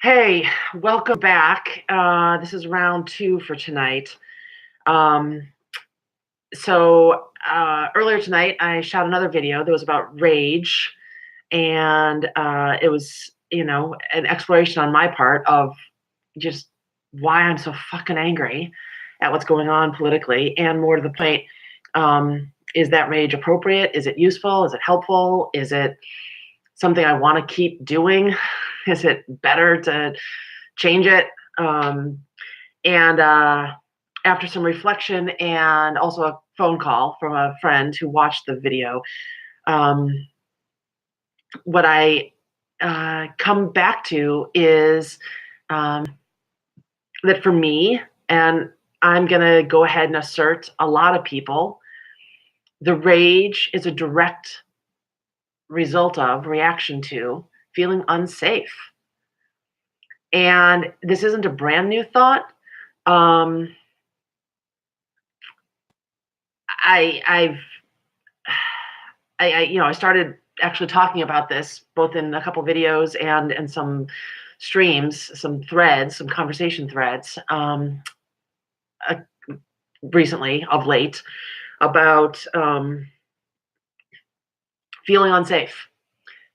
Hey, welcome back. This is round two for tonight. Um, Earlier tonight, I shot another video that was about rage, and it was, an exploration on my part of just why I'm so fucking angry at what's going on politically, and more to the point, is that rage appropriate? Is it useful? Is it helpful? Is it something I want to keep doing? Is it better to change it? Um, and After some reflection and also a phone call from a friend who watched the video, um, what I come back to is that for me, and I'm going to go ahead and assert a lot of people, the rage is a direct result of, reaction to, feeling unsafe. And this isn't a brand new thought. Um, I've I started actually talking about this both in a couple videos and some streams, some threads, some conversation threads, uh, recently, of late, about feeling unsafe,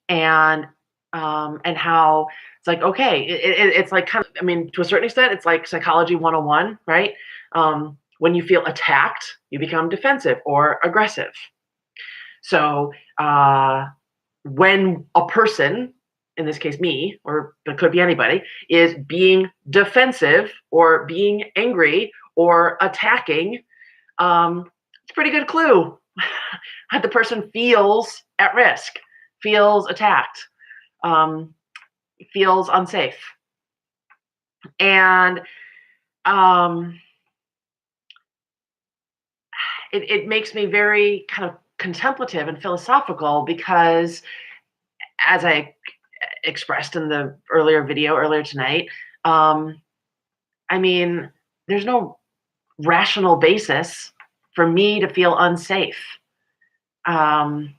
and how it's like, okay, it's like kind of, I mean, to a certain extent, it's like psychology 101, right? When you feel attacked, you become defensive or aggressive. So when a person, in this case me, or it could be anybody, is being defensive or being angry or attacking, it's a pretty good clue that the person feels at risk, feels attacked, um, feels unsafe. And um, it makes me very kind of contemplative and philosophical because, as I expressed in the earlier video earlier tonight, um, I mean, there's no rational basis for me to feel unsafe. Um,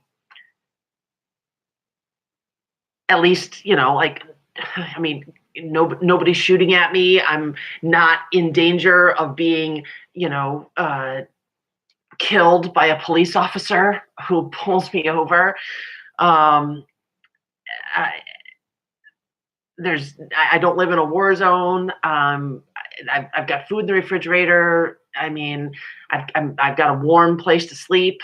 at least, like, I mean, nobody's shooting at me. I'm not in danger of being, killed by a police officer who pulls me over. Um, I, I don't live in a war zone. I've got food in the refrigerator. I mean, I've got a warm place to sleep.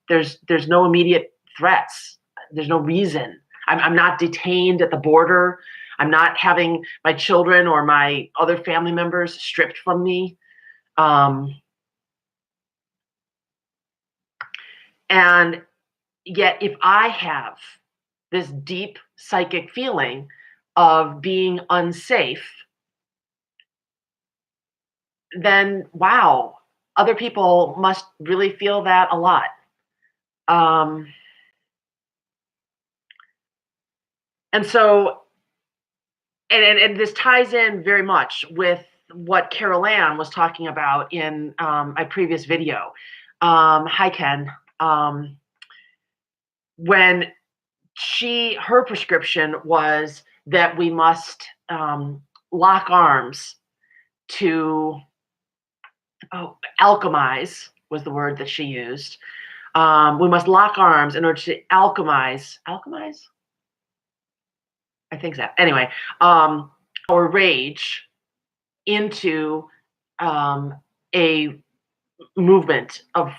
There's no immediate threats. There's no reason. I'm not detained at the border. I'm not having my children or my other family members stripped from me. And yet, if I have this deep psychic feeling of being unsafe, then wow, other people must really feel that a lot. Um, and so, and this ties in very much with what Carol Ann was talking about in my previous video. Hi, Ken. When her prescription was that we must lock arms to alchemize, was the word that she used. We must lock arms in order to alchemize. Alchemize? I think so. Anyway, our rage into a movement of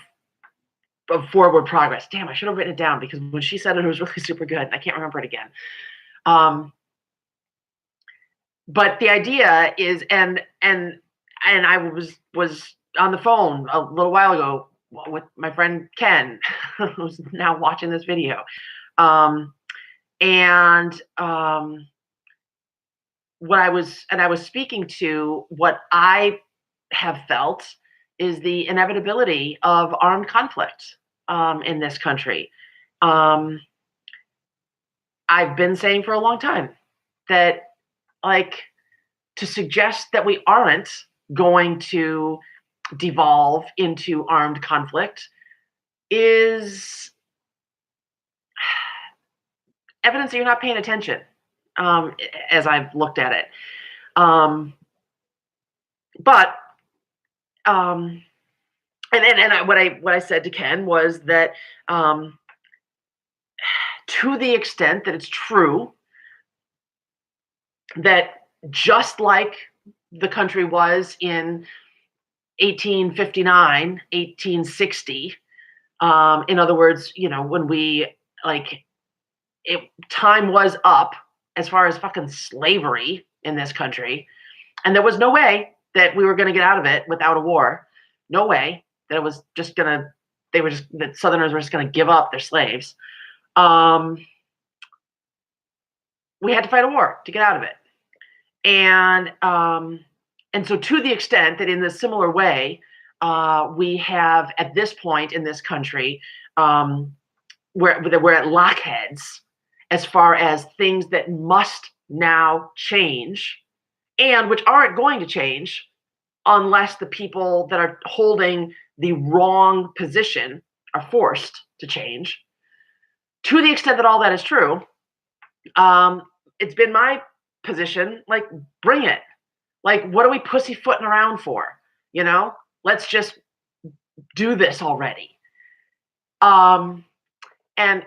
forward progress. Damn, I should have written it down because when she said it, it was really super good. I can't remember it again. But the idea is, and I was on the phone a little while ago with my friend Ken, who's now watching this video, what I was speaking to what I have felt is the inevitability of armed conflict in this country. I've been saying for a long time that, like, to suggest that we aren't going to devolve into armed conflict is evidence that you're not paying attention. as I've looked at it. Um, but um, what I said to Ken was that um, to the extent that it's true that just like the country was in 1859, 1860, in other words, when we like time was up as far as fucking slavery in this country, and there was no way that we were going to get out of it without a war. No way that it was just gonna. That Southerners were just going to give up their slaves. Um, we had to fight a war to get out of it, and so to the extent that in the similar way, we have at this point in this country, we're at lockheads as far as things that must now change and which aren't going to change unless the people that are holding the wrong position are forced to change. To the extent that all that is true, it's been my position, like, bring it. Like, what are we pussyfooting around for? Let's just do this already. And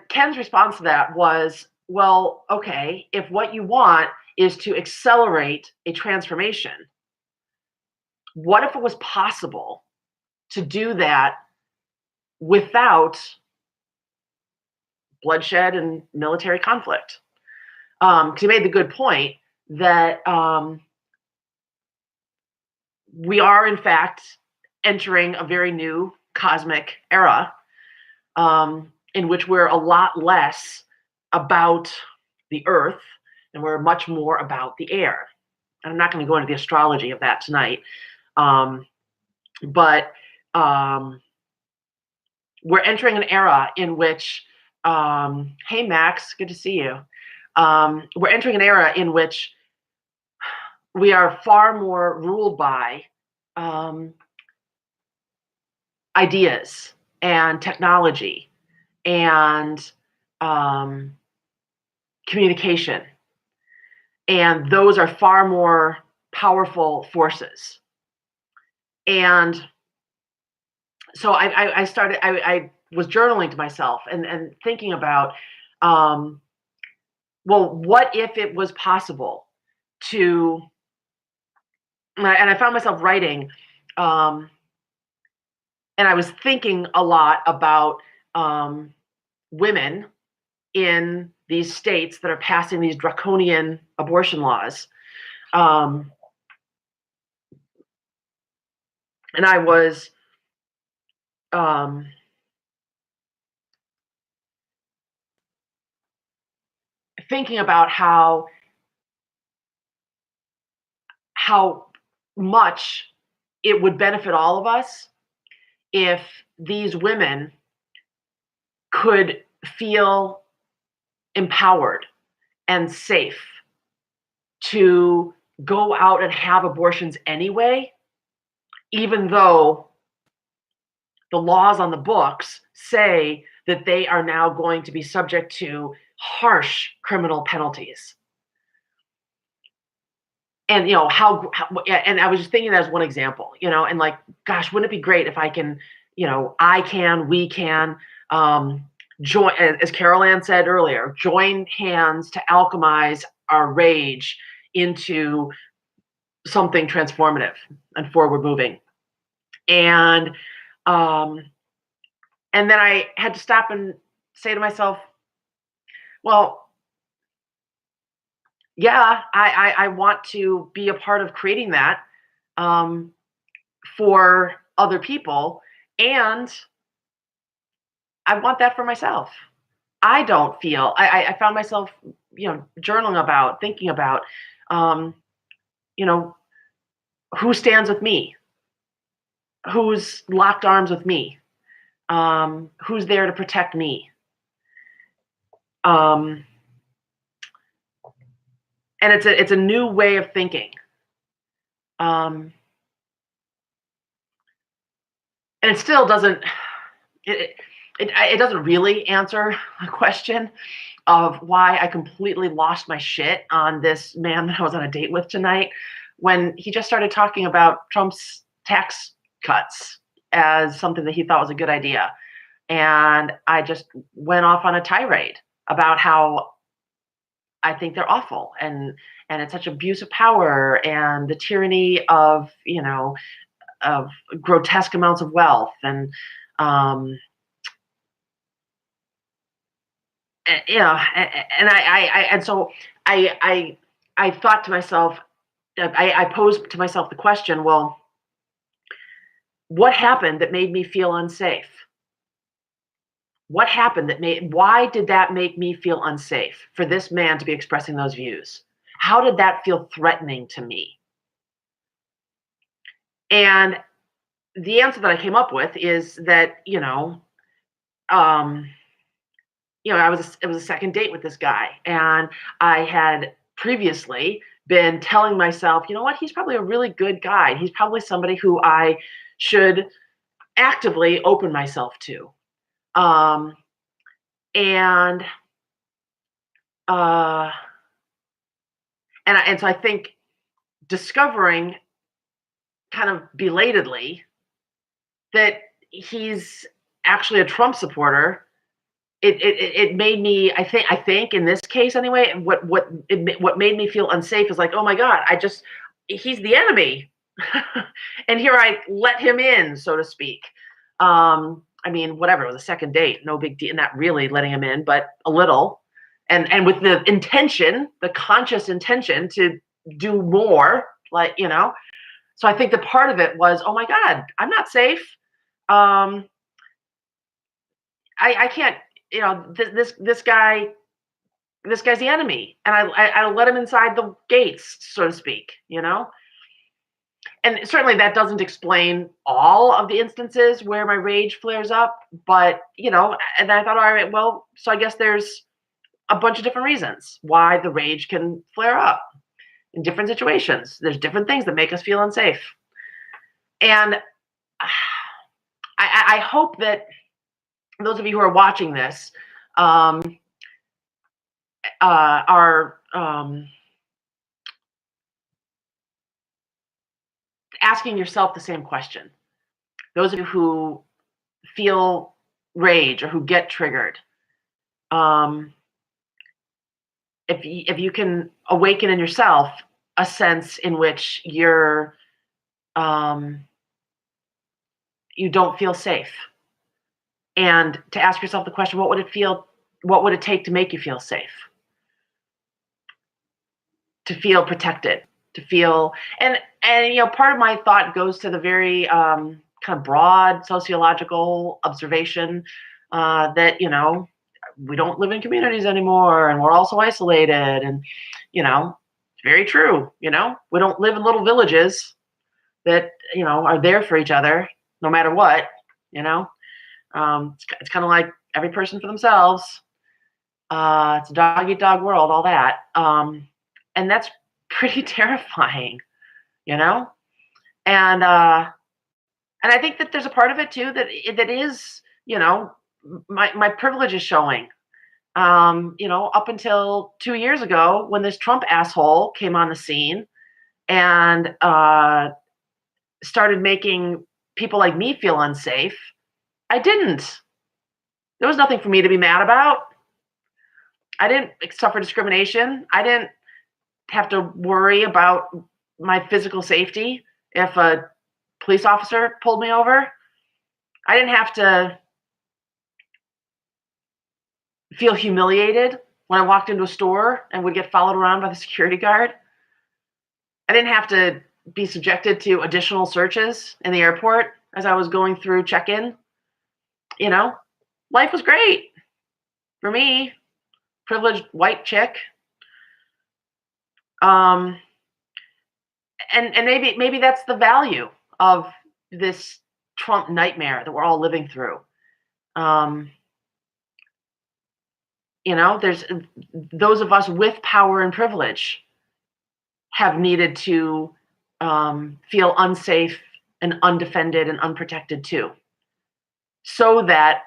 Ken's response to that was, well, okay, if what you want is to accelerate a transformation, what if it was possible to do that without bloodshed and military conflict? Because he made the good point that we are, in fact, entering a very new cosmic era in which we're a lot less about the earth and we're much more about the air. And I'm not going to go into the astrology of that tonight. But we're entering an era in which, hey, Max, good to see you. We're entering an era in which we are far more ruled by ideas and technology and communication. And those are far more powerful forces. And so I was journaling to myself and thinking about, well, what if it was possible to, and I found myself writing, and I was thinking a lot about women in these states that are passing these draconian abortion laws. And I was thinking about how much it would benefit all of us if these women could feel empowered and safe to go out and have abortions anyway, even though the laws on the books say that they are now going to be subject to harsh criminal penalties. And and I was just thinking that as one example, and like, gosh, wouldn't it be great if I can, we can join, as Carol Ann said earlier, join hands to alchemize our rage into something transformative and forward moving. And then I had to stop and say to myself, well, yeah, I want to be a part of creating that for other people, and I want that for myself. I don't feel I found myself, journaling about, thinking about, who stands with me, who's locked arms with me, who's there to protect me. And it's a new way of thinking. And it still doesn't. it doesn't really answer the question of why I completely lost my shit on this man that I was on a date with tonight when he just started talking about Trump's tax cuts as something that he thought was a good idea. And I just went off on a tirade about how I think they're awful and it's such abuse of power and the tyranny of, of grotesque amounts of wealth um and so I thought to myself, I posed to myself the question, well, what happened that made me feel unsafe? What happened that made why did that make me feel unsafe for this man to be expressing those views? How did that feel threatening to me? And the answer that I came up with is that, um, it was a second date with this guy, and I had previously been telling myself, you know what, he's probably a really good guy. He's probably somebody who I should actively open myself to. Um, and uh, and so I think discovering kind of belatedly that he's actually a Trump supporter, it made me, I think in this case anyway, what made me feel unsafe is like, oh my god, he's the enemy, and here I let him in, so to speak. I mean, whatever, it was a second date, no big deal, not really letting him in, but a little, and with the intention, the conscious intention to do more, like, so I think the part of it was, oh my god, I'm not safe. um I can't, this guy's the enemy, and I let him inside the gates, so to speak. And certainly that doesn't explain all of the instances where my rage flares up, but and I thought, all right, well, so I guess there's a bunch of different reasons why the rage can flare up in different situations. There's different things that make us feel unsafe, and I hope that those of you who are watching this um, are asking yourself the same question. Those of you who feel rage or who get triggered, um, if you can awaken in yourself a sense in which um, you don't feel safe, and to ask yourself the question, what would it take to make you feel safe, to feel protected, to feel, and part of my thought goes to the very kind of broad sociological observation that we don't live in communities anymore, and we're all so isolated, and it's very true. We don't live in little villages that are there for each other no matter what. you know it's kind of like every person for themselves. It's a dog eat dog world, all that. And that's pretty terrifying, you know? And I think that there's a part of it too that is, my privilege is showing. Up until 2 years ago when this Trump asshole came on the scene and started making people like me feel unsafe, I didn't. There was nothing for me to be mad about. I didn't suffer discrimination. I didn't have to worry about my physical safety if a police officer pulled me over. I didn't have to feel humiliated when I walked into a store and would get followed around by the security guard. I didn't have to be subjected to additional searches in the airport as I was going through check-in. You know, life was great for me, privileged white chick. Um, and maybe that's the value of this Trump nightmare that we're all living through. Um, there's those of us with power and privilege have needed to feel unsafe and undefended and unprotected too, so that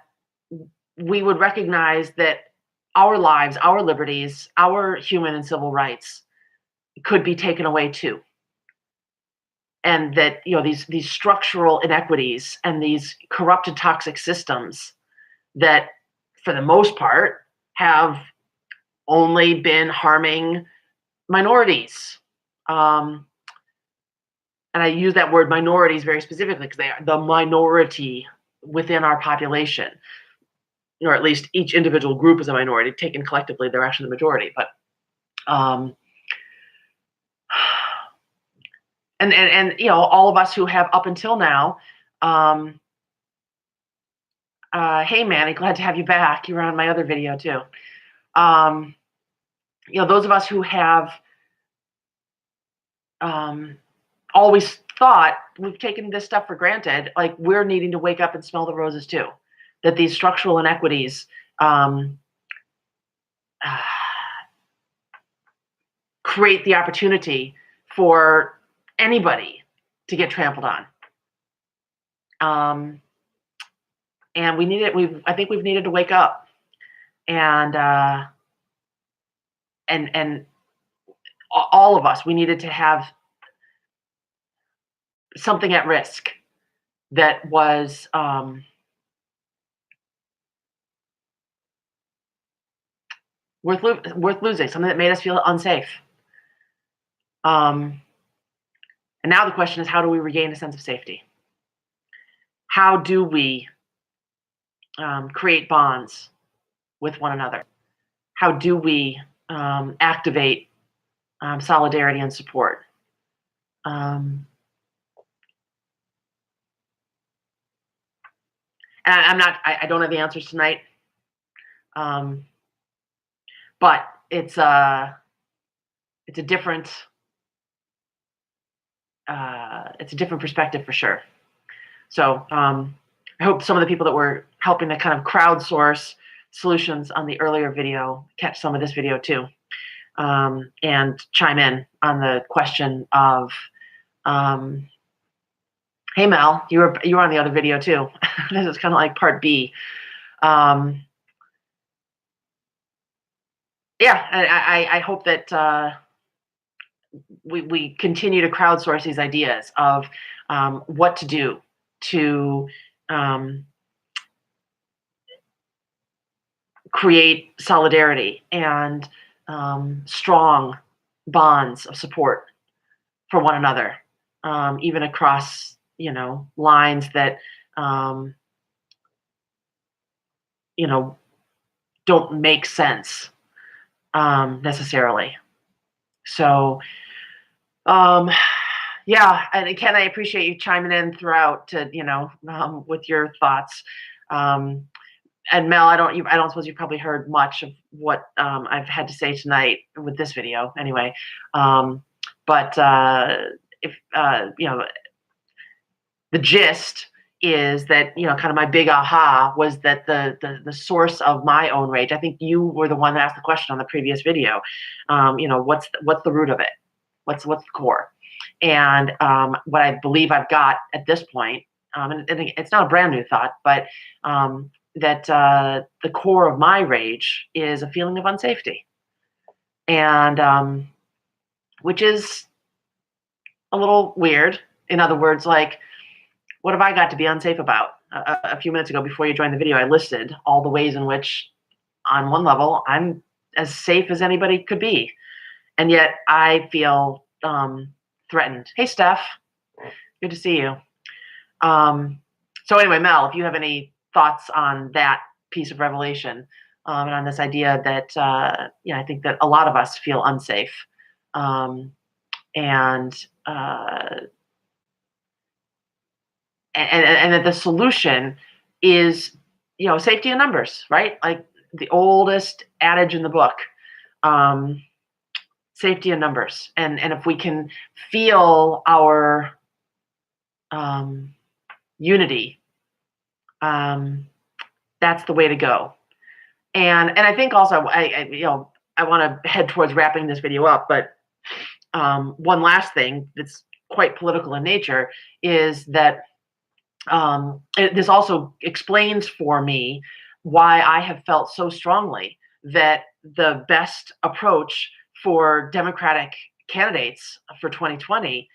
we would recognize that our lives, our liberties, our human and civil rights could be taken away too. And that, these structural inequities and these corrupted toxic systems that for the most part have only been harming minorities. And I use that word minorities very specifically because they are the minority within our population, or at least each individual group is a minority. Taken collectively, they're actually the majority. But and all of us who have up until now, hey Manny, glad to have you back. You were on my other video too. Those of us who have always thought we've taken this stuff for granted, like we're needing to wake up and smell the roses too. That these structural inequities create the opportunity for anybody to get trampled on. And we need it. I think we've needed to wake up, and all of us, we needed to have something at risk that was worth losing, something that made us feel unsafe. And now the question is, how do we regain a sense of safety? How do we create bonds with one another? How do we activate solidarity and support? And I don't have the answers tonight, but it's a different perspective for sure. So I hope some of the people that were helping to kind of crowdsource solutions on the earlier video catch some of this video too, and chime in on the question of, hey Mel, you were on the other video too. This is kind of like part B. Yeah, I hope that we continue to crowdsource these ideas of what to do to create solidarity and strong bonds of support for one another, even across lines that don't make sense necessarily. So yeah, and Ken, I appreciate you chiming in throughout to with your thoughts. And Mel, I don't suppose you've probably heard much of what I've had to say tonight with this video anyway. But if the gist is that kind of my big aha was that the source of my own rage. I think you were the one that asked the question on the previous video. What's the root of it? What's the core? And what I believe I've got at this point, and it's not a brand new thought, but that the core of my rage is a feeling of unsafety, and which is a little weird. In other words, like, what have I got to be unsafe about? A few minutes ago, before you joined the video, I listed all the ways in which, on one level, I'm as safe as anybody could be, and yet I feel threatened. Hey, Steph, good to see you. So anyway, Mel, if you have any thoughts on that piece of revelation, and on this idea that I think that a lot of us feel unsafe, and that the solution is safety in numbers, right? Like the oldest adage in the book, safety in numbers. And if we can feel our unity, that's the way to go. And I think also I want to head towards wrapping this video up, but one last thing that's quite political in nature is that this also explains for me why I have felt so strongly that the best approach for Democratic candidates for 2020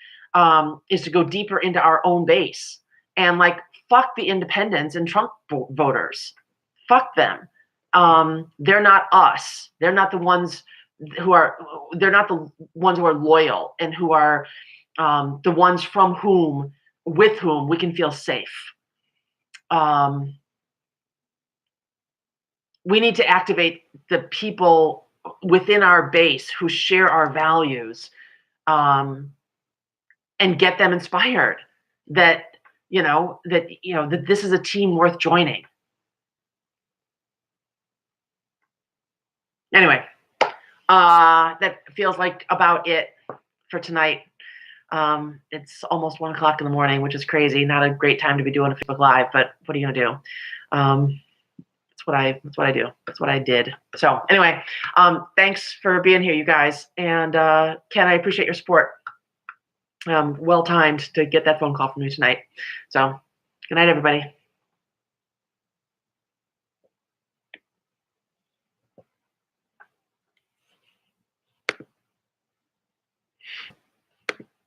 is to go deeper into our own base and like fuck the independents and Trump voters. Fuck them. They're not us. They're not the ones who are. They're not the ones who are loyal and who are the ones from whom, with whom we can feel safe. We need to activate the people within our base who share our values, and get them inspired that that this is a team worth joining. Anyway, that feels like about it for tonight. It's almost 1:00 in the morning, which is crazy. Not a great time to be doing a Facebook Live, but what are you gonna do? That's what I do. That's what I did. So anyway, thanks for being here, you guys. And Ken, I appreciate your support. Well timed to get that phone call from you tonight. So good night, everybody.